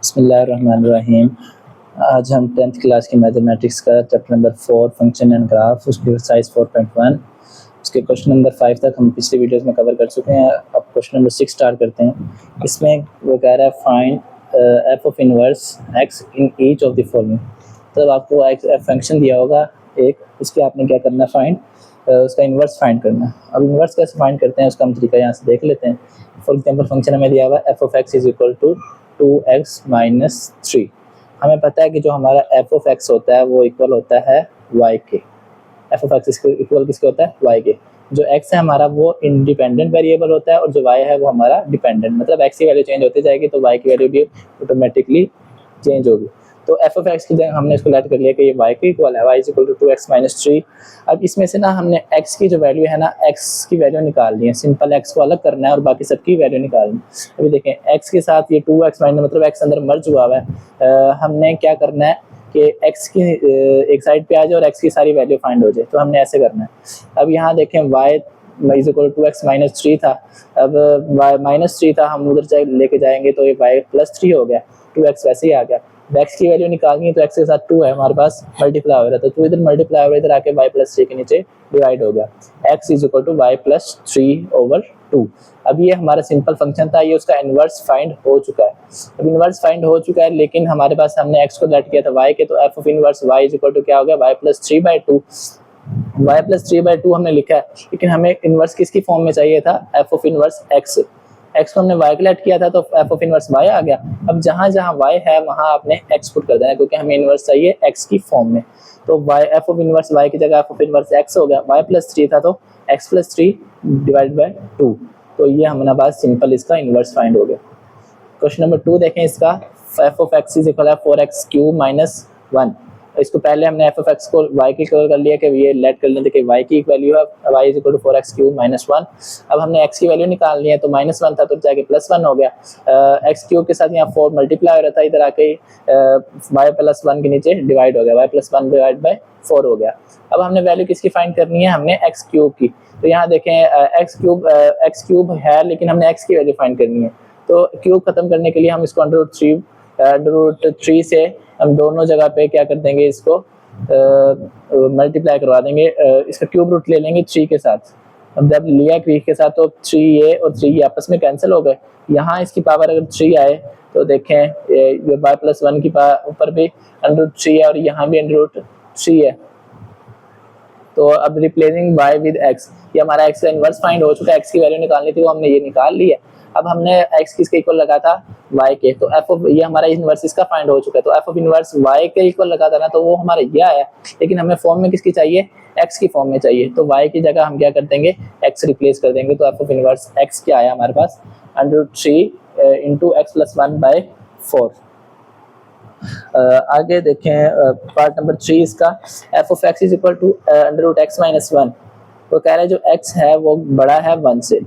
बिस्मिल्लाहिर्रहमानिर्रहीम। आज हम 10th क्लास की मैथमेटिक्स का chapter number 4 function and graph, उसकी एक्सरसाइज 4.1 उसके क्वेश्चन नंबर 5 तक हम पिछले वीडियोस में कवर कर चुके हैं। अब क्वेश्चन नंबर 6 स्टार्ट करते हैं। इसमें वो कह रहा है find F of inverse x in each of the following. तब आपको एक फंक्शन दिया होगा एक, उसके आपने क्या करना है, फाइंड उसका इन्वर्स फाइंड करना है। अब इन्वर्स कैसे फाइंड करते हैं उसका हम तरीका यहाँ से देख लेते हैं। फॉर एग्जांपल फंक्शन हमें दिया हुआ है f of x is equal to 2x minus 3। हमें पता है कि जो हमारा एफ ऑफ एक्स होता है वो इक्वल होता है y के। एफ ऑफ एक्स इक्वल किसके होता है, y के। जो x है हमारा वो इंडिपेंडेंट वेरिएबल होता है और जो y है वो हमारा डिपेंडेंट, मतलब x की वैल्यू चेंज होती जाएगी तो y की वैल्यू भी ऑटोमेटिकली चेंज होगी। तो एफ ऑफ एक्स की जगह हमने इसको लेट कर लिया कि ये y के इक्वल है, y is equal to 2x minus 3। अब इसमें से ना हमने x की जो वैल्यू है ना, x की वैल्यू निकालनी है। सिंपल x को अलग करना है और बाकी सबकी वैल्यू निकालनी है। अभी देखें x के साथ ये 2x माइनस, मतलब x अंदर मर्ज हुआ है। हमने क्या करना है कि x की एक साइड पे आ जाए और x की सारी वैल्यू फाइंड हो जाए, तो हमने ऐसे करना है। अब यहाँ देखें y is equal to 2x minus 3 था। अब y माइनस 3 था, हम उधर लेके जाएंगे तो ये y प्लस 3 हो गया, 2x वैसे ही आ गया। x की वैल्यू निकालनी है तो x के साथ 2 है हमारे पास, मल्टीप्लाई हो रहा था, तो इधर मल्टीप्लाई हो रहा, इधर आके y प्लस 3 के नीचे डिवाइड हो गया। x is equal to y plus 3 over 2। अब ये हमारा सिंपल फंक्शन था, ये उसका इन्वर्स फाइंड हो चुका है। अब इन्वर्स फाइंड हो चुका है, लेकिन हमारे पास हमने x को लेट किया था y के, तो f of inverse y is equal to क्या हो गया, y प्लस 3/2। y प्लस 3/2 हमने लिखा है, लेकिन हमें इन्वर्स किसकी फॉर्म में चाहिए था, f of inverse x। x को हमने y के लेट किया था तो एफ ऑफ इनवर्स y आ गया। अब जहाँ जहाँ y है वहाँ आपने x पुट कर देना है, क्योंकि हमें इनवर्स चाहिए x की फॉर्म में। तो y F of inverse y की जगह एफ ऑफ इनवर्स x हो गया, y प्लस 3 था तो x प्लस 3 डिवाइड बाई 2। तो ये हमारा पास सिंपल इसका इनवर्स फाइंड हो गया। क्वेश्चन नंबर 2 देखें इसका, f of x is equal है 4x क्यूब माइनस 1। इसको पहले हमने एफ ऑफ एक्स को y की इक्वल कर लिया कि ये लेट कर लेते कि y की वैल्यू है y is equal to 4x cube minus 1। अब हमने x की वैल्यू निकालनी है, तो माइनस 1 था तो जाके प्लस 1 हो गया। x क्यूब के साथ यहाँ 4 मल्टीप्लाई हो रहा था, इधर आके y प्लस 1 के नीचे डिवाइड हो गया, y प्लस 1 डिवाइड बाई 4 हो गया। अब हमने वैल्यू किसकी फाइंड करनी है, हमने x क्यूब की। तो यहाँ देखें x क्यूब है, लेकिन हमने x की वैल्यू फाइंड करनी है। तो क्यूब खत्म करने के लिए हम इसको √3 से हम दोनों जगह पे क्या कर देंगे, इसको मल्टीप्लाई करवा देंगे। इसका क्यूब रूट ले लेंगे 3 के साथ। अब जब लिया 3 के साथ तो 3 ये और 3 ये आपस में कैंसिल हो गए। यहाँ इसकी पावर अगर 3 आए तो देखें ये y प्लस 1 की ऊपर भी √3 है और यहाँ भी √3 है। तो अब रिप्लेसिंग y विद x, ये हमारा x का इनवर्स फाइंड हो चुका है। x की वैल्यू निकालनी थी, वो हमने ये निकाल ली है। अब हमने x किसके इक्वल लगा था, y के, तो f ऑफ ये हमारा इनवर्स इसका फाइंड हो चुका है। तो f ऑफ इनवर्स y के इक्वल लगा था ना, तो वो हमारा ये आया, लेकिन हमें फॉर्म में किसकी चाहिए, x की फॉर्म में चाहिए। तो y की जगह हम क्या कर देंगे, x रिप्लेस कर देंगे। तो f ऑफ इनवर्स x क्या आया हमारे पास, √3 इंटू x प्लस 1/4। आगे देखें पार्ट नंबर 3 इसका, f of x is equal to √x minus 1। वो कह रहा है जो x है वो बड़ा है 1 से,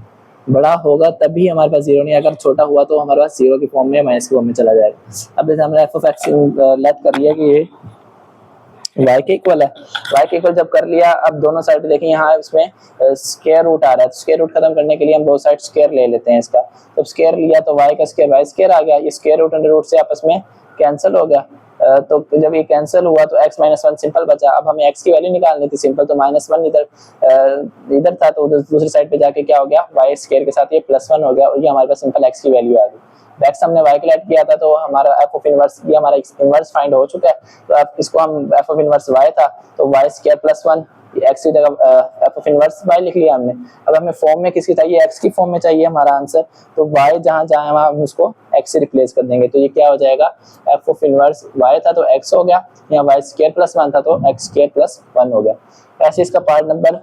बड़ा होगा तभी हमारे पास 0 नहीं, अगर छोटा हुआ तो हमारे पास 0 की फॉर्म में माइनस की फॉर्म में चला जाएगा। अब जैसे हमने एफ ऑफ एक्स लेट कर लिया कि ये y के इक्वल है, y के इक्वल जब कर लिया, अब दोनों साइड देखें, यहाँ इसमें स्क्वायर रूट आ रहा है, तो स्क्वायर रूट खत्म करने के लिए हम दो साइड स्क्वायर ले लेते हैं इसका। जब स्क्वायर लिया तो y का स्क्वायर y स्क्वायर आ गया, ये स्क्वायर रूट अंडर रूट से आपस में कैंसिल हो गया। तो जब ये कैंसिल हुआ तो x माइनस 1 सिंपल बचा। अब हमें x की वैल्यू निकालनी थी सिंपल, तो माइनस 1 इधर था, तो दूसरी साइड पे जाके क्या हो गया, y स्क्वायर के साथ ये प्लस 1 हो गया और ये हमारे पास सिंपल x की वैल्यू आ गई। x हमने y के लेट किया था, तो हमारा f ऑफ इनवर्स ये हमारा इनवर्स फाइंड हो चुका है। तो अब इसको हम f ऑफ इनवर्स y था तो y स्क्वायर प्लस 1, x की जगह f ऑफ इनवर्स y लिख लिया हमने। अब हमें फॉर्म में किसकी चाहिए, x की फॉर्म में चाहिए हमारा आंसर, तो y जहाँ जहाँ है हम उसको x से रिप्लेस कर देंगे। तो ये क्या हो जाएगा, f ऑफ इनवर्स y था तो x हो गया, यहाँ y स्क्वायर प्लस 1 था तो x स्क्वायर प्लस 1 हो गया। ऐसे इसका पार्ट नंबर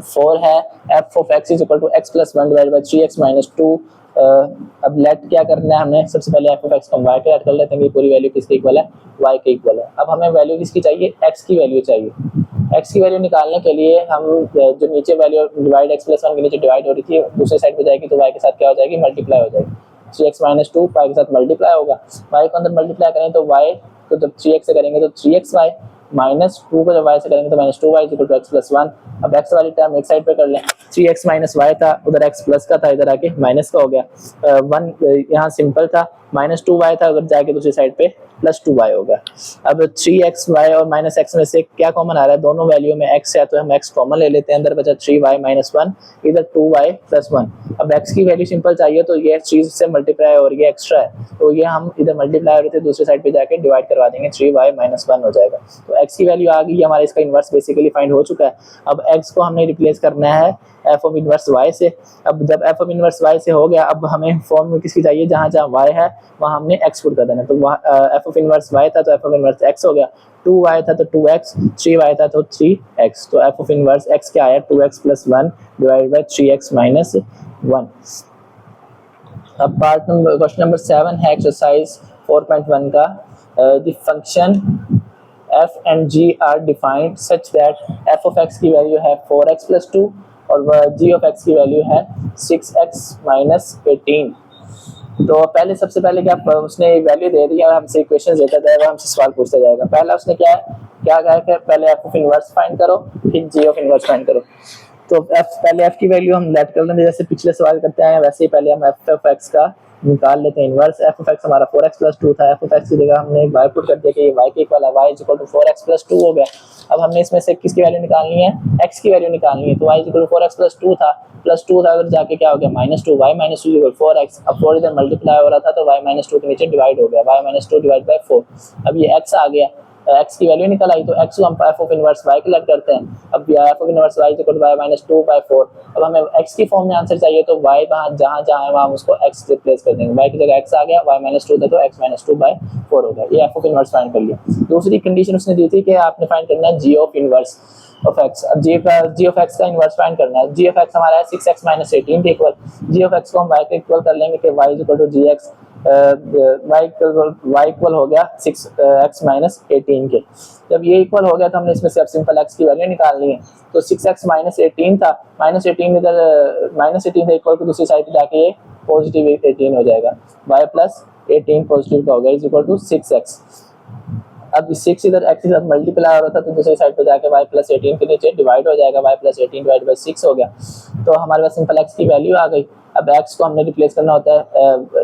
4 है, f of x is equal to x plus 1 divide by 3x minus 2। अब लेट क्या करना है, हमने सबसे पहले f ऑफ x को y के लेट कर लेते हैं, ये पूरी वैल्यू किसके इक्वल है, y के इक्वल है। अब हमें वैल्यू किसकी चाहिए, x की वैल्यू चाहिए। x की वैल्यू निकालने के लिए हम जो नीचे वैल्यू डिवाइड x प्लस 1 के नीचे डिवाइड हो रही थी, दूसरी साइड पे जाएगी तो y के साथ क्या हो जाएगी, मल्टीप्लाई हो जाएगी। 3x माइनस 2 y के साथ मल्टीप्लाई होगा, y को अंदर मल्टीप्लाई करें तो y को जब 3x से करेंगे तो 3xy, माइनस 2 को जब y से करेंगे तो minus 2y equal to x plus 1। अब x वाली टर्म एक साइड पे कर लें, 3x माइनस वाई था, उधर x प्लस का था, इधर आके माइनस का हो गया। 1 यहाँ सिंपल था, -2y था, उधर जाके दूसरी साइड पे +2y हो गया। अब 3xy और -x में से क्या कॉमन आ रहा है, दोनों वैल्यू में x है तो हम x कॉमन ले लेते हैं, अंदर बचा 3y - 1, इधर 2y + 1। अब x की वैल्यू सिंपल चाहिए तो ये चीज से मल्टीप्लाई और ये एक्स्ट्रा है तो ये हम इधर मल्टीप्लाई हो रहे थे, दूसरी साइड पे जाके डिवाइड करवा देंगे, 3y - 1 हो जाएगा। तो x की वैल्यू आ गई, हमारा इसका इन्वर्स बेसिकली फाइंड हो चुका है। अब x को हमने रिप्लेस करना है f ऑफ इनवर्स y से। अब जब f ऑफ इनवर्स y से हो गया, अब हमें फॉर्म में किसकी चाहिए, जहाँ जहाँ y है वहाँ हमने x पुट कर देना। तो f ऑफ इनवर्स y था तो f ऑफ इनवर्स x हो गया, 2y था तो 2x, 3y था तो 3x। तो f ऑफ इनवर्स x क्या आया, 2x + 1 डिवाइडेड बाय 3x - 1। अब क्वेश्चन नंबर 7 है एक्सरसाइज 4.1 का। The function f and g are defined such that f of x की वैल्यू है 4x + 2 और g of x की वैल्यू है 6x - 18। तो पहले सबसे पहले क्या उसने वैल्यू दे दी है, हमसे इक्वेशन देता जाएगा, हमसे सवाल पूछता जाएगा। पहला उसने क्या कहा कि पहले f ऑफ इनवर्स फाइंड करो, फिर g ऑफ इनवर्स फाइंड करो। तो पहले f की वैल्यू हम लेट कर लेंगे, जैसे पिछले सवाल करते हैं वैसे ही पहले हम f ऑफ x का निकाल लेते हैं इनवर्स। f ऑफ x हमारा 4x + 2 था, f ऑफ x की जगह हमने y पुट कर दिया कि ये y के इक्वल है, y = 4x + 2 हो गया। अब हमने इसमें से किसकी वैल्यू निकालनी है, x की वैल्यू निकालनी है। तो y = 4x + 2 था, उधर जाके क्या हो गया -2, y - 2 = 4x। अब 4 इधर मल्टीप्लाई हो रहा था तो y - 2 के नीचे डिवाइड हो गया, y - 2 डिवाइड बाय 4। अब ये x आ गया, x की वैल्यू निकल आई तो x को हम f ऑफ इनवर्स y के लग करते हैं। अब f of inverse y = y - 2/4। अब हमें x की फॉर्म में आंसर चाहिए तो y वहाँ जहाँ जहाँ है वहाँ उसको x रिप्लेस कर देंगे, y की जगह x आ गया, y - 2 था तो x - 2/4 हो गया। ये f ऑफ इनवर्स फाइंड कर लिया। दूसरी कंडीशन उसने दी थी कि आपने फाइंड करना है g of inverse of x। अब g ऑफ x का इनवर्स फाइंड करना है। g ऑफ x हमारा है 6x - 18 के इक्वल। g ऑफ x को हम y के इक्वल कर लेंगे कि y = gx, y इक्वल हो गया 6x - 18 के। जब ये इक्वल हो गया तो हमने इसमें से अब सिंपल x की वैल्यू निकालनी है। तो 6x - 18 था, -18 इधर -18 से इक्वल को दूसरी साइड पे जाके ये पॉजिटिव 18 हो जाएगा, y + 18 पॉजिटिव का हो गया = 6x। अब 6 इधर x के साथ मल्टीप्लाई हो रहा था तो दूसरी साइड पे जाके y + 18 के नीचे डिवाइड हो जाएगा, y + 18 डिवाइड बाय 6 हो गया। तो हमारे पास सिंपल x की वैल्यू आ गई। अब x को हमने रिप्लेस करना होता है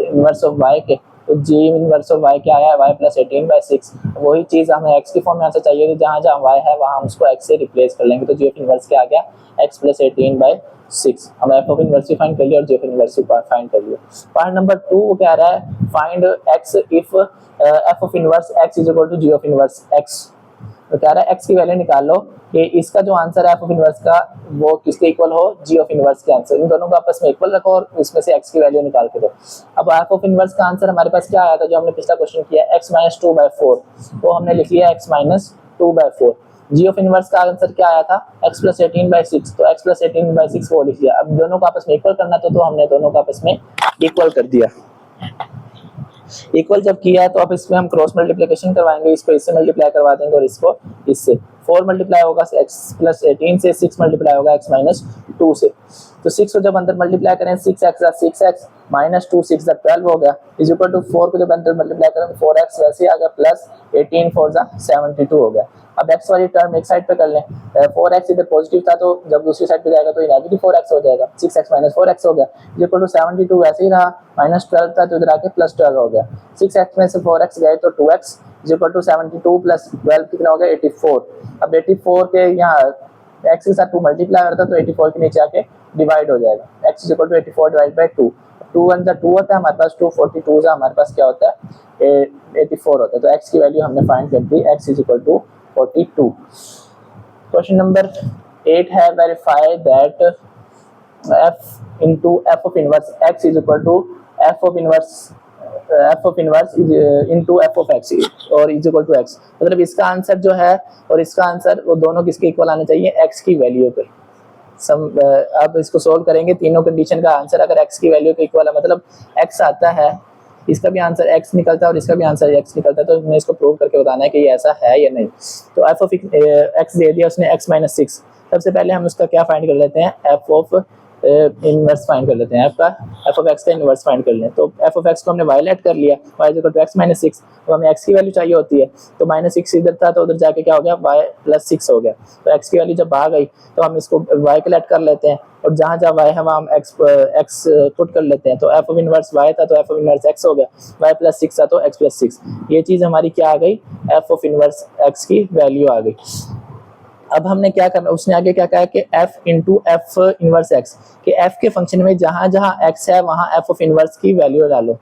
इनवर्स ऑफ y के, तो g इनवर्स ऑफ y क्या आया, y + 18/6। वही चीज़ हमें x की फॉर्म में आंसर चाहिए, तो जहाँ जहाँ y है वहाँ हम उसको x से रिप्लेस कर लेंगे। तो g ऑफ इनवर्स क्या आ गया, x + 18/6। हम f ऑफ इनवर्स फाइंड कर लिया और g ऑफ इनवर्स फाइंड कर लिया। पार्ट नंबर 2 वो कह रहा है find x if f of inverse x = g of inverse x। तो कह रहा है x की वैल्यू निकाल लो कि इसका जो आंसर है f ऑफ इनवर्स का वो किसके इक्वल हो, g ऑफ इनवर्स के आंसर। इन दोनों को आपस में इक्वल रखो और इसमें से x की वैल्यू निकाल के दो। अब f ऑफ इनवर्स का आंसर हमारे पास क्या आया था, जो हमने पिछला क्वेश्चन किया, x - 2/4, तो हमने लिख लिया x - 2/4। g ऑफ इनवर्स का आंसर क्या आया था, x + 18/6, तो x + 18/6 वो लिख लिया। अब दोनों को आपस में इक्वल करना था तो हमने दोनों को आपस में इक्वल कर दिया। इक्वल जब किया तो अब इसमें हम क्रॉस मल्टीप्लिकेशन करवाएंगे, इसको इससे मल्टीप्लाई करवा देंगे और इसको इससे। 4 मल्टीप्लाई होगा x + 18 से, 6 मल्टीप्लाई होगा x - 2 से। तो 6 को जब अंदर मल्टीप्लाई करें 6x + 6x - 2 6 12 हो गया, = 4 को जब अंदर मल्टीप्लाई करें 4x वैसे आ गया, प्लस 18 4 72 हो गया। अब x वाली टर्म एक साइड पे कर लें, 4x इधर पॉजिटिव था तो जब दूसरी साइड पे जाएगा तो नेगेटिव 4x हो जाएगा, 6x - 4x हो गया, = 72 वैसे ही रहा, -12 था तो इधर आके +12 हो गया। 6x में से 4x गए तो 2x = 72 + 12 कितना हो गया, 84। अब 84 के यहाँ x के साथ 2 मल्टीप्लाई हो रहा था तो 84 के नीचे आके डिवाइड हो जाएगा, x = 84 डिवाइड बाय 2। 2 × 2 होता है हमारे पास, 242 से हमारे पास क्या होता है, 84 होता है। तो x की वैल्यू हमने फाइंड कर दी, x = 42। क्वेश्चन नंबर 8 है verify that f of inverse x = f of inverse into f of x और = x। मतलब इसका आंसर जो है और इसका आंसर वो दोनों किसके इक्वल आने चाहिए, x की वैल्यू पे। अब इसको सोल्व करेंगे, तीनों कंडीशन का आंसर अगर x की वैल्यू के इक्वल है, मतलब x आता है, इसका भी आंसर x निकलता है और इसका भी आंसर x निकलता है, तो हमें इसको प्रूव करके बताना है कि ये ऐसा है या नहीं। तो f ऑफ x दे दिया उसने, x - 6। सबसे पहले हम उसका क्या फाइंड कर लेते हैं, f ऑफ इनवर्स फाइंड कर लेते हैं, एफ ऑफ एक्स का इनवर्स फाइंड कर लें। तो एफ ऑफ एक्स को हमने वाई लेट कर लिया, y equal to x minus 6, तो हमें एक्स की वैल्यू चाहिए होती है, तो माइनस 6 इधर था तो उधर जाके क्या हो गया, वाई प्लस 6 हो गया। तो एक्स की वैल्यू जब आ गई तो हम इसको वाई को लेट कर लेते हैं, और जहाँ जहाँ वाई है वहाँ हम एक्स पुट कर लेते हैं। तो एफ ऑफ इनवर्स वाई था तो एफ ऑफ इनवर्स एक्स हो गया, वाई प्लस 6 था तो एक्स प्लस 6। ये चीज़ हमारी क्या आ गई, एफ ऑफ इनवर्स एक्स की वैल्यू आ गई। अब हमने क्या करना, उसने आगे क्या कहा कि f into F inverse x, कि f के फंक्शन में जहाँ जहाँ x है वहाँ f ऑफ इनवर्स की वैल्यू डालो।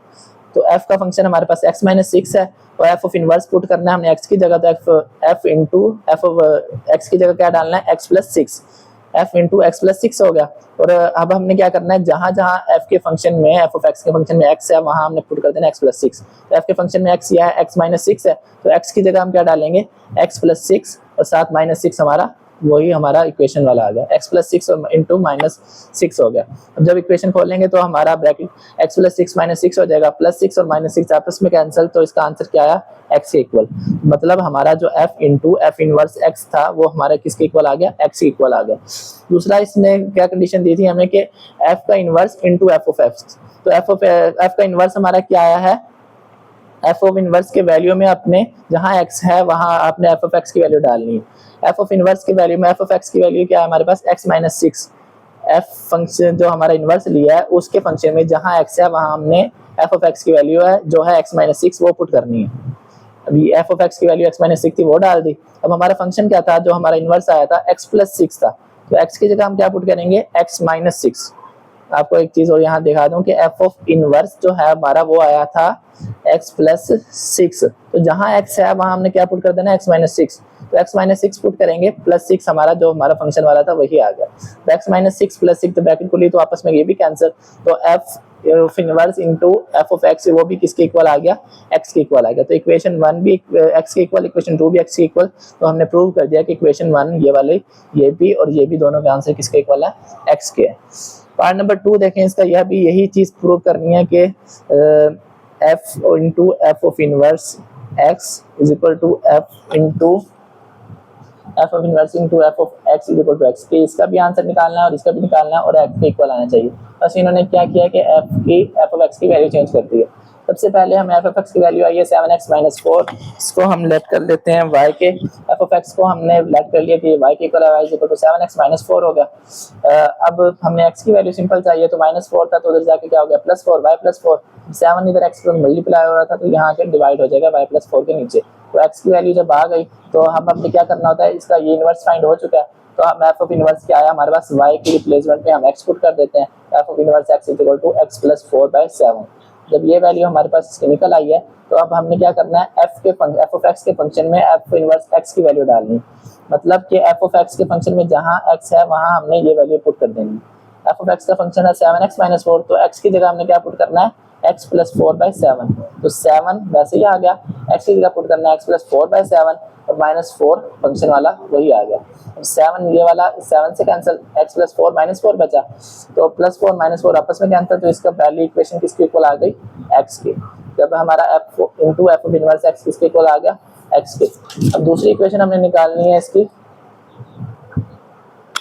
तो f का फंक्शन हमारे पास x माइनस 6 है, और f ऑफ इनवर्स पुट करना है हमने x की जगह, तो f into f of x की जगह क्या डालना है, x plus 6, f into x plus 6 हो गया। और अब हमने क्या करना है, जहाँ जहाँ f के फंक्शन में, f ऑफ x के फंक्शन में x है वहाँ हमने पुट कर देना x प्लस 6। तो f के फंक्शन में x या है, x माइनस 6 है, तो x की जगह हम क्या डालेंगे, x प्लस 6 और साथ माइनस 6, हमारा वही हमारा इक्वेशन वाला आ गया, x प्लस 6 इंटू माइनस 6 हो गया। अब जब इक्वेशन खोलेंगे तो हमारा ब्रैकेट x प्लस 6 माइनस 6 हो जाएगा, प्लस 6 और माइनस 6 आपस में कैंसिल, तो इसका आंसर क्या आया, x के इक्वल। मतलब हमारा जो f into F inverse x था वो हमारा किसके इक्वल आ गया, x के इक्वल आ गया। दूसरा इसने क्या कंडीशन दी थी हमें कि f का inverse into f of x, तो f का इनवर्स हमारा क्या आया है, एफ ऑफ इनवर्स के वैल्यू में अपने जहाँ x है वहाँ आपने एफ ऑफ एक्स की वैल्यू डालनी है। एफ ऑफ इनवर्स की वैल्यू में एफ ऑफ एक्स की वैल्यू क्या है हमारे पास, x माइनस 6, एफ फंक्शन जो हमारा इनवर्स लिया है उसके फंक्शन में जहाँ x है वहाँ हमने एफ ऑफ एक्स की वैल्यू है जो है x माइनस 6 वो पुट करनी है। अभी एफ ऑफ एक्स की वैल्यू x माइनस 6 थी वो डाल दी। अब हमारा फंक्शन क्या था, जो हमारा इनवर्स आया था x प्लस 6 था, तो x की जगह हम क्या पुट करेंगे, x माइनस 6। आपको एक चीज और यहाँ दिखा दूं कि एफ ऑफ इनवर्स जो है हमारा वो आया था x प्लस 6, तो जहाँ x है वहाँ हमने क्या पुट कर देना, x माइनस 6, तो x माइनस 6 पुट करेंगे, प्लस 6 हमारा जो हमारा फंक्शन वाला था वही आ गया। तो x माइनस 6 प्लस 6 तो ब्रैकेट खुली तो आपस में ये भी कैंसिल, तो f of inverse into F of x वो भी किसके इक्वल आ गया, x के इक्वल आ गया। तो इक्वेशन 1 भी x के इक्वल, इक्वेशन 2 भी x के इक्वल, तो हमने प्रूव कर दिया कि इक्वेशन 1 ये वाले ये भी और ये भी दोनों का आंसर किसके इक्वल है, x के है। पार्ट नंबर 2 देखें, इसका यह भी यही चीज प्रूव करनी है कि f into f of inverse x is equal to f into f of inverse into f of x is equal to x, के इसका भी आंसर निकालना है और इसका भी निकालना है और एक्स के इक्वल आना चाहिए। बस इन्होंने क्या किया कि एफ ऑफ एक्स की वैल्यू चेंज कर दी है। सबसे पहले हम एफ ऑफ एक्स की वैल्यू आई है 7x माइनस 4, इसको हम लेट कर लेते हैं y के, एफ ऑफ एक्स को हमने लेट कर लिया कि y के इक्वल है, y is equal to 7x minus 4 हो गया। अब हमने x की वैल्यू सिंपल चाहिए, तो माइनस 4 था तो उधर जाके क्या हो गया, प्लस 4, y प्लस 4, 7 इधर x पर मल्टीप्लाई हो रहा था तो यहाँ के डिवाइड हो जाएगा y प्लस 4 के नीचे। तो x की वैल्यू जब आ गई तो हम अपने क्या करना होता है, इसका ये इनवर्स फाइंड हो चुका है, तो हम एफ ऑफ इनवर्स क्या आया हमारे पास, y की रिप्लेसमेंट में हम x पुट कर देते हैं, f of inverse x is equal to x plus 4/7। जब ये वैल्यू हमारे पास इसकी निकल आई है तो अब हमने क्या करना है, एफ ऑफ एक्स के फंक्शन में एफ इनवर्स एक्स की वैल्यू डालनी, मतलब कि एफ ऑफ एक्स के फंक्शन में जहाँ x है वहाँ हमने ये वैल्यू पुट कर देनी। एफ ऑफ एक्स का फंक्शन है 7x माइनस 4, तो x की जगह हमने क्या पुट करना है, x प्लस 4/7, तो 7 वैसे ही आ गया, x की जगह पुट करना है x प्लस 4/7 और माइनस 4 फंक्शन वाला वही आ गया। 7 ये वाला 7 से कैंसिल, x प्लस 4 माइनस 4 बचा, तो प्लस 4 माइनस 4 आपस में कैंसिल, तो इसका पहली इक्वेशन किसके इक्वल आ गई, x की। जब हमारा f into f of inverse x किसके इक्वल आ गया, x के। अब दूसरी इक्वेशन हमने निकालनी है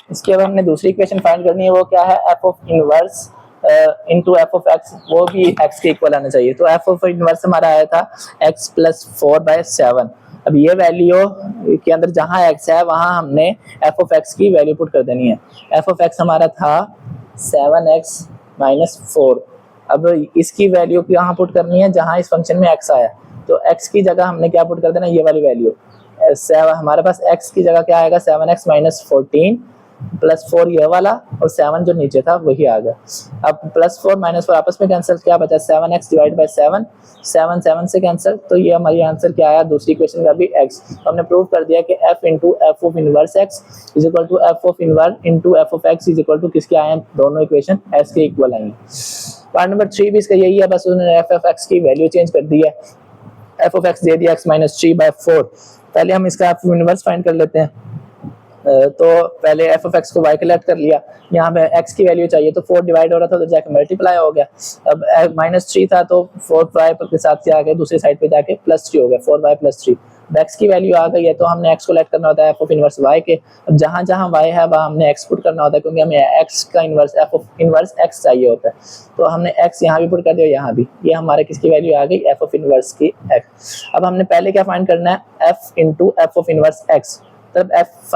इसकी अब हमने दूसरी इक्वेशन फाइंड करनी है, वो क्या है, f of inverse into f of x, वो भी x के इक्वल आना चाहिए। तो एफ ऑफ इनवर्स हमारा आया था x प्लस 4/7। अब ये वैल्यू के अंदर जहाँ x है वहाँ हमने एफ ऑफ एक्स की वैल्यू पुट कर देनी है। एफ ऑफ एक्स हमारा था 7x माइनस 4, अब इसकी वैल्यू यहाँ पुट करनी है जहाँ इस फंक्शन में x आया, तो x की जगह हमने क्या पुट कर देना, ये वाली वैल्यू। हमारे पास x की जगह क्या आएगा, 7x माइनस 14 प्लस 4 ये वाला, और 7 जो नीचे था वही आ गया। अब प्लस 4 माइनस 4 आपस में कैंसिल, क्या बचा, 7x डिवाइड बाई 7, 7 से कैंसिल, तो ये हमारी आंसर क्या आया, दूसरी इक्वेशन का भी x। तो हमने प्रूव कर दिया कि f into f of inverse x is equal to f of inverse into f of x is equal to किसके आए हैं, दोनों इक्वेशन s के इक्वल आई। पार्ट नंबर 3 भी इसका यही है, बस उन्होंने एफ ऑफ x की वैल्यू चेंज कर दी है, एफ ऑफ x दे दिया x माइनस 3/4। पहले हम इसका एफ इनवर्स फाइंड कर लेते हैं, तो पहले एफ ऑफ एक्स को वाई कलेक्ट कर लिया, यहाँ पे एक्स की वैल्यू चाहिए तो 4 डिवाइड हो रहा था तो जाके मल्टीप्लाई हो गया। अब माइनस 3 था तो 4y के साथ क्या आ गया, दूसरी साइड पे जाके प्लस 3 हो गया, 4y प्लस 3। x की वैल्यू आ गई है तो हमने x को लेट करना होता है f ऑफ इनवर्स y के। अब जहां जहां y है वहां हमने x पुट करना होता है, क्योंकि हमें x का inverse f of inverse x चाहिए होता है। तो हमने x यहाँ भी पुट कर दिया, यहाँ भी। ये हमारे किसकी वैल्यू आ गई, f ऑफ इनवर्स की x। अब हमने पहले क्या फाइंड करना है, f into f of inverse x। तब f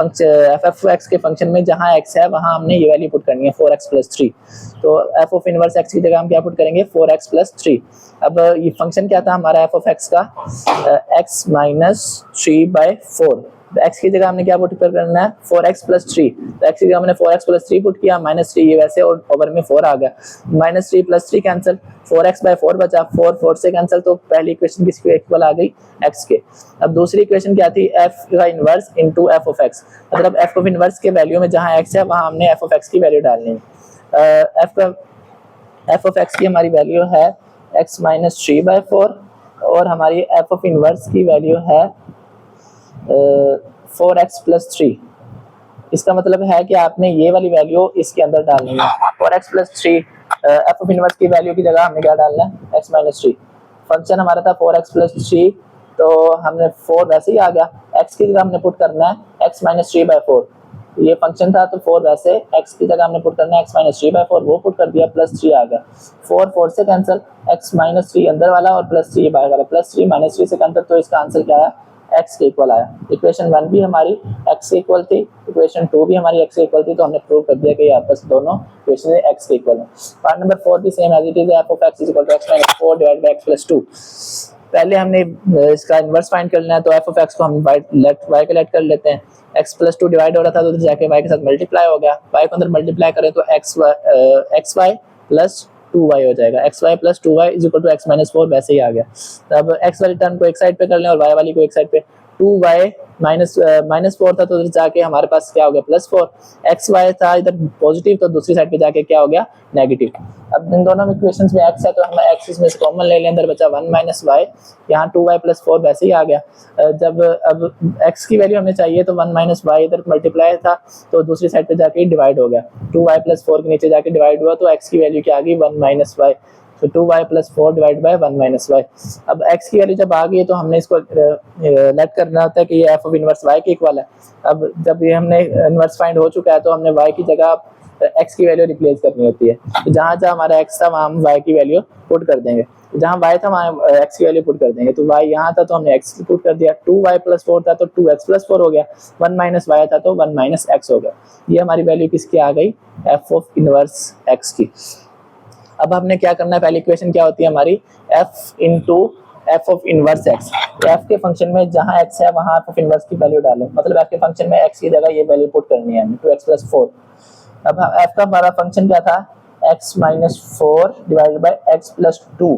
ऑफ x के फंक्शन में जहां x है वहां हमने ये वैल्यू पुट करनी है 4x + 3। तो f ऑफ इनवर्स x की जगह हम क्या पुट करेंगे, 4x + 3। अब ये फंक्शन क्या था हमारा f ऑफ x का, x - 3/4। x की जगह हमने क्या पुट करना है, 4x + 3। तो x की जगह हमने 4x + 3 पुट किया, -3 ये वैसे और ओवर में 4 आ गया। -3 + 3 कैंसिल, 4x/4 बचा, 4 4 से कैंसिल, तो पहली इक्वेशन किसके इक्वल आ गई, x के। अब दूसरी इक्वेशन क्या थी, f का inverse into f of x। मतलब f ऑफ इनवर्स के वैल्यू में जहां x है वहां हमने f ऑफ x की वैल्यू डालनी है। f ऑफ x की हमारी वैल्यू है x - 3/4 और हमारी f ऑफ इनवर्स की वैल्यू है 4x + 3। इसका मतलब है कि आपने ये वाली वैल्यू इसके अंदर डालनी है, 4x + 3। f ऑफ इनवर्स की वैल्यू की जगह हमें क्या डालना है, x - 3। फंक्शन हमारा था 4x + 3, तो हमने 4 वैसे ही आ गया। x की जगह हमने पुट करना है x - 3/4। ये फंक्शन था तो 4 वैसे, x की जगह हमने पुट करना है x - 3/4, वो पुट कर दिया, +3 आ गया। 4 4 से कैंसिल, x - 3 अंदर वाला और +3 बाहर वाला, +3 - 3 से कैंसिल, तो इसका आंसर क्या है, x के इक्वल आया। इक्वेशन 1 भी हमारी x के इक्वल थी, इक्वेशन 2 भी हमारी x के इक्वल थी, तो हमने प्रूव कर दिया कि आपस दोनों इक्वेशन x के इक्वल हैं। पार्ट नंबर 4 भी same as it is, f of x = x - 4 / x + 2। पहले हमने इसका इनवर्स फाइंड करना है, तो f ऑफ x को हम y के लेट कर लेते हैं। x + 2 डिवाइड हो रहा था तो जाके y के साथ मल्टीप्लाई हो गया, y को अंदर मल्टीप्लाई करें तो xy + 2y हो जाएगा। xy + 2y = x - 4 वैसे ही आ गया। अब x वाली टर्म को एक साइड पे कर लें और y वाली को एक साइड पे। 2y -4 था तो उधर जाके हमारे पास क्या हो गया, +4। xy था इधर पॉजिटिव, तो दूसरी साइड पे जाके क्या हो गया, नेगेटिव। अब इन दोनों इक्वेशंस में x है तो हम x इसमें से कॉमन ले लें, अंदर बचा 1 - y, यहाँ 2y + 4 वैसे ही आ गया। जब अब x की वैल्यू हमें चाहिए तो 1 - y इधर मल्टीप्लाई था तो दूसरी साइड पे जाके डिवाइड हो गया, 2y + 4 के नीचे जाके डिवाइड हुआ तो x की वैल्यू क्या आ गई, 1 - y। तो 2y + 4 / 1 - y। अब x की वैल्यू जब आ गई तो हमने इसको लेट करना होता है कि ये f ऑफ इनवर्स y के इक्वल है। अब जब ये हमने इनवर्स फाइंड हो चुका है तो हमने y की जगह x की वैल्यू रिप्लेस करनी होती है। तो जहाँ जहाँ हमारा x था वहाँ हम y की वैल्यू पुट कर देंगे, जहाँ y था वहाँ x की वैल्यू पुट कर देंगे। तो y यहाँ था तो हमने x की पुट कर दिया, 2y + 4 था तो 2x + 4 हो गया, 1 - y था तो 1 - x हो गया। ये हमारी वैल्यू किसकी आ गई, f ऑफ इनवर्स x की। अब हमने क्या करना है, पहली इक्वेशन क्या होती है हमारी, f into f of inverse x। f के फंक्शन में जहां x है वहां f ऑफ इनवर्स की वैल्यू डालो, मतलब f के फंक्शन में x की जगह ये वैल्यू पुट करनी है हमें, 2x + 4। अब f का हमारा फंक्शन क्या था, x - 4 / x + 2।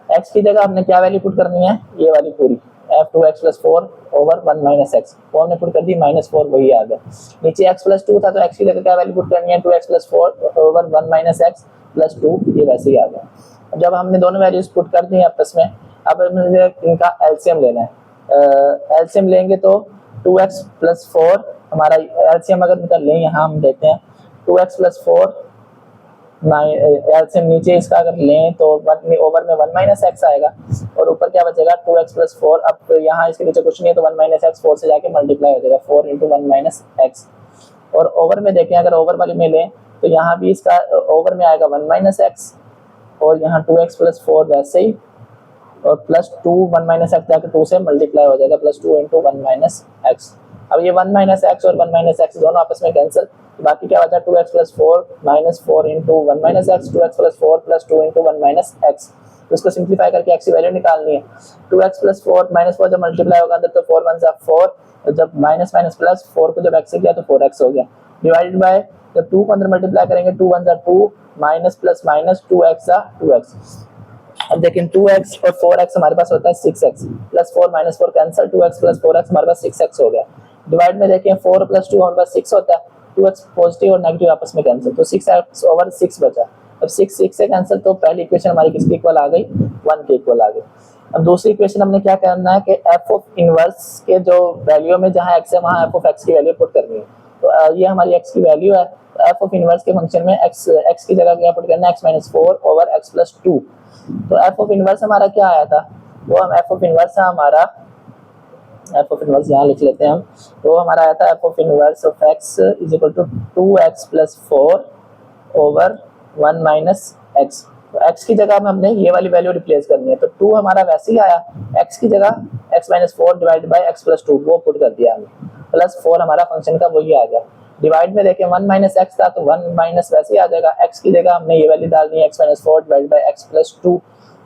x की जगह हमने क्या वैल्यू पुट करनी है, ये वाली पूरी, f2x + 4 over 1 - x। वो हमने पुट कर दी, -4 वही आ गया। नीचे x + 2 था तो x की जगह क्या वैल्यू पुट करनी है, 2x + 4 over 1 - x + 2, ये वैसे ही आ गया। जब हमने दोनों वैल्यूज पुट कर दी आपस में, अब मुझे इनका एलसीएम लेना है। एलसीएम लेंगे तो 2x + 4 हमारा एलसीएम अगर निकाल लें, यहाँ हम देते हैं 2x + 4 एलसीएम नीचे इसका अगर लें तो ओवर में 1 - x आएगा और ऊपर क्या बचेगा, 2x + 4। अब यहाँ इसके नीचे कुछ नहीं है तो 1 - x 4 से जाके मल्टीप्लाई हो जाएगा, 4 × 1 - x। और ओवर में देखें, अगर ओवर वाली में लें तो यहाँ भी इसका ओवर में आएगा 1 - x और यहाँ 2x + 4 वैसे ही, और +2 1 - x जाकर 2 से मल्टीप्लाई हो जाएगा, +2 × 1 - x। अब ये 1 - x और 1 - x दोनों आपस में कैंसिल, बाकी क्या बचा, 2x + 4 -4 × 1 - x, 2x + 4 +2 × 1 - x। तो इसको सिंप्लीफाई करके x की वैल्यू निकालनी है। 2x + 4 -4 जब मल्टीप्लाई होगा अंदर तो 4 × 1 = 4, और जब प्लस 4 को जब x से किया तो 4x हो गया, डिवाइडेड बाय जब 2 को अंदर मल्टीप्लाई करेंगे 2 × 1 = 2, minus plus minus 2x 2x। अब देखें 2x और 4x हमारे पास होता है 6x, plus 4 minus 4 cancel, 2x plus 4x हमारे पास 6x हो गया। डिवाइड में देखें 4 + 2 हमारे पास 6 होता है, 2x पॉजिटिव और नेगेटिव आपस में कैंसिल, तो 6x ओवर 6 बचा। अब 6 से कैंसिल, तो पहली इक्वेशन हमारी किसके इक्वल आ गई, 1 के इक्वल आ गई। अब दूसरी इक्वेशन हमने क्या करना है कि f ऑफ इनवर्स के जो वैल्यू में जहां x है वहां f ऑफ x की वैल्यू पुट करनी है। तो ये हमारी x की वैल्यू है, f ऑफ इनवर्स के फंक्शन में x की जगह क्या पुट करना है, x - 4 ओवर x + 2। तो f ऑफ इनवर्स हमारा क्या आया था, वो हम f ऑफ इनवर्स है हमारा एफ ऑफ इनवर्स यहाँ लिख लेते हैं हम। तो हमारा आया था f of inverse of x is equal to 2x plus 4 over 1 minus x. तो x की जगह में हमने ये वाली वैल्यू रिप्लेस करनी है, तो 2 हमारा वैसे ही आया, x की जगह x minus 4 divide by x plus 2 वो पुट कर दिया हमने, प्लस 4 हमारा फंक्शन का वही आ गया। डिवाइड में देखें 1 माइनस एक्स था तो 1 माइनस वैसे ही आ जाएगा, x की जगह हमने ये वैल्यू डाल दी x minus 4 divide by x plus 2,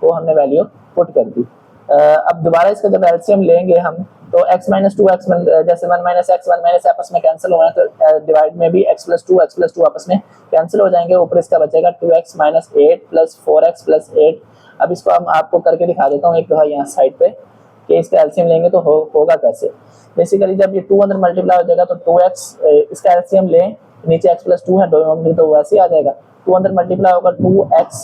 वो हमने वैल्यू पुट कर दी। अब दोबारा इसका जब एलसीएम लेंगे हम तो x माइनस 2 एक्स जैसे 1 माइनस एक्स 1 माइनस आपस में कैंसिल हो रहा है, तो डिवाइड में भी x प्लस 2 आपस में कैंसिल हो जाएंगे, ऊपर इसका बचेगा 2x minus 8 plus 4x plus 8। अब इसको हम आपको करके दिखा देता हूँ एक दफा यहाँ साइड पे कि इसका एलसीएम लेंगे तो होगा कैसे। बेसिकली जब ये 2 अंदर मल्टीप्लाई हो जाएगा तो 2x, इसका एलसीएम लें, नीचे x प्लस 2 है डिनोमिनेटर तो वैसे ही आ जाएगा, 2 अंदर मल्टीप्लाई होगा 2x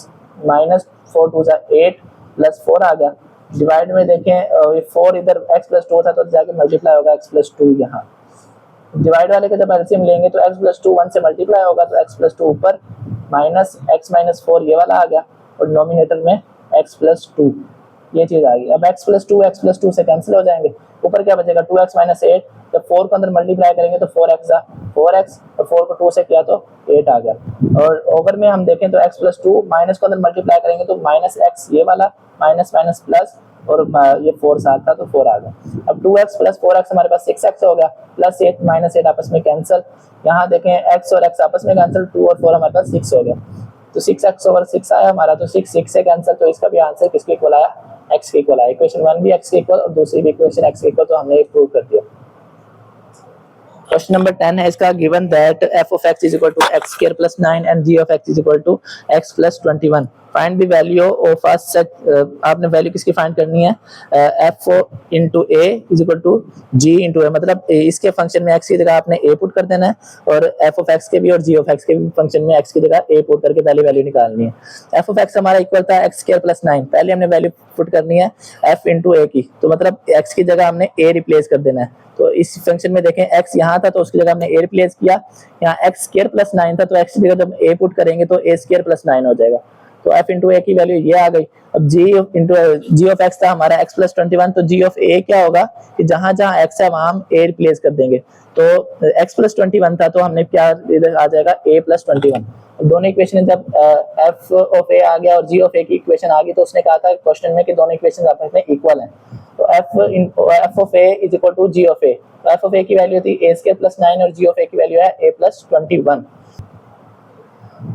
माइनस 4 2 8 प्लस 4 आ गया। डिवाइड में देखें ये 4 इधर x प्लस 2 था तो जाके मल्टीप्लाई होगा x प्लस 2 यहाँ। डिवाइड वाले का जब एलसीएम लेंगे तो x प्लस 2 1 से मल्टीप्लाई होगा तो x प्लस 2 ऊपर माइनस x माइनस 4 ये वाला आ गया और डिनोमिनेटर में x प्लस 2 ये चीज आ गई। अब x प्लस 2 से कैंसिल हो जाएंगे, ऊपर क्या बचेगा 2x माइनस 8, जब 4 को अंदर मल्टीप्लाई करेंगे तो 4x आ 4x और 4 को 2 से किया तो 8 आ गया। और ओवर में हम देखें तो x प्लस 2 माइनस को अंदर मल्टीप्लाई करेंगे तो माइनस x ये वाला माइनस माइनस प्लस और ये 4 साथ था तो 4 आ गया। अब 2x प्लस 4x हमारे पास 6x हो गया, प्लस 8 माइनस 8 आपस में कैंसिल, यहाँ देखें x और x आपस में कैंसिल, 2 और 4 हमारे पास 6 हो गया, तो 6x ओवर 6 आया हमारा, तो 6 से कैंसिल, तो इसका भी आंसर किसके इक्वल आया, x के इक्वल आया। इक्वेशन 1 भी x के इक्वल और दूसरी भी इक्वेशन x के इक्वल, तो हमने ये प्रूव कर दिया। क्वेश्चन नंबर 10 है इसका, given that f of x is equal to x square plus 9 and g of x is equal to x plus 21, find the value of a such, आपने value किसकी find करनी है, f into a is equal to g into a, मतलब इसके function में x की जगह आपने a पुट कर देना है और f of x के भी और g of x के भी फंक्शन में x की जगह a पुट करके पहले वैल्यू निकालनी है। f of x हमारा इक्वल था x स्क्वायर प्लस 9, पहले हमने वैल्यू पुट करनी है f into a की, तो मतलब x की जगह हमने a रिप्लेस कर देना है। तो इस फंक्शन में देखें x यहाँ था तो उसकी जगह हमने a रिप्लेस किया, यहाँ x स्क्वायर प्लस 9 था तो x की जगह जब a पुट करेंगे तो a स्क्वायर प्लस 9 हो जाएगा, तो f इंटू a की वैल्यू ये आ गई। अब g ऑफ x था हमारा x प्लस 21, तो g ऑफ a क्या होगा कि जहां जहां x है वहां हम a रिप्लेस कर देंगे, तो x प्लस 21 था तो हमने क्या इधर आ जाएगा a प्लस 21। दोनों इक्वेशन जब f ऑफ a आ गया और g ऑफ a की इक्वेशन आ गई तो उसने कहा था क्वेश्चन में कि दोनों इक्वेशन आपस में इक्वल हैं, तो f of a is equal to g of a, तो f ऑफ a की वैल्यू थी a स्क्वायर प्लस 9 और g ऑफ a की वैल्यू है a प्लस 21।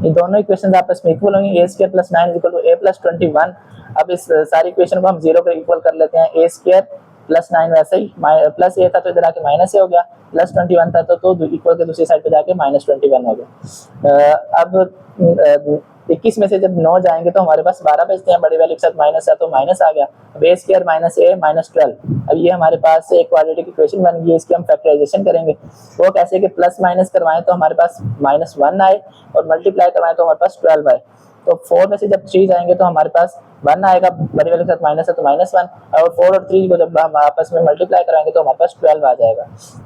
ये दोनों इक्वेशंस आपस में इक्वल होंगी, a square plus 9 is equal to a plus 21। अब इस सारी इक्वेशन को हम 0 पे इक्वल कर लेते हैं, a स्क्वायर प्लस 9 वैसे ही प्लस a था तो इधर आके माइनस a हो गया, प्लस 21 था तो इक्वल के दूसरी साइड पे जाके माइनस 21 हो गया। अब 21 में से जब 9 जाएंगे तो हमारे पास 12 बचते हैं, बड़ी वैल्यू के साथ माइनस है तो माइनस आ गया, अब a square minus a minus 12। अब ये हमारे पास एक क्वाड्रेटिक इक्वेशन बन गई, इसकी हम फैक्टराइजेशन करेंगे, वो कैसे कि प्लस माइनस करवाएं तो हमारे पास माइनस 1 आए और मल्टीप्लाई करवाएं तो हमारे पास 12 आए, तो 4 में से जब 3 जाएंगे तो हमारे पास 1 आएगा, बड़ी वैल्यू के साथ माइनस है तो माइनस 1, और 4 और 3 को जब हम आपस में मल्टीप्लाई कराएंगे तो हमारे पास 12 आ जाएगा।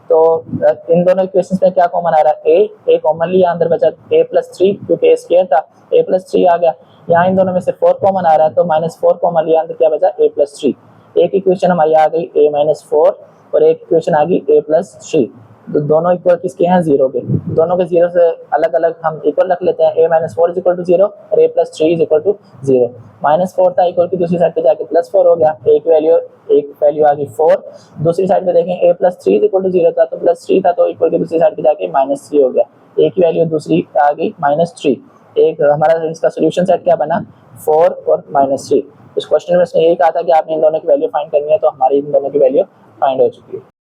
तो इन दोनों इक्वेशंस में क्या कॉमन आ रहा है, a कॉमनली यहाँ अंदर बचा a प्लस 3 क्योंकि a स्क्वायर था, a प्लस 3 आ गया, यहाँ इन दोनों में से 4 कॉमन आ रहा है तो माइनस 4 कॉमन यहाँ अंदर क्या बचा a प्लस 3। एक इक्वेशन हमारी आ गई a माइनस 4 और एक इक्वेशन आ गई a प्लस 3, तो दोनों इक्वल किसके हैं, 0 के, दोनों के 0 से अलग अलग हम इक्वल रख लेते हैं, a minus 4 is equal to 0 और a plus 3 is equal to 0। Minus 4 था इक्वल की दूसरी साइड पे जाके प्लस 4 हो गया, एक वैल्यू आ गई 4, दूसरी साइड पे देखें a plus 3 is equal to 0 था तो प्लस 3 था तो इक्वल की दूसरी साइड पे जाके माइनस 3 हो गया, एक की वैल्यू दूसरी आ गई माइनस 3। एक हमारा इसका सोल्यूशन सेट क्या बना, 4 और माइनस 3। इस क्वेश्चन में उसने यही कहा था कि आपने इन दोनों की वैल्यू फाइंड करनी है, तो हमारी इन दोनों की वैल्यू फाइंड हो चुकी है।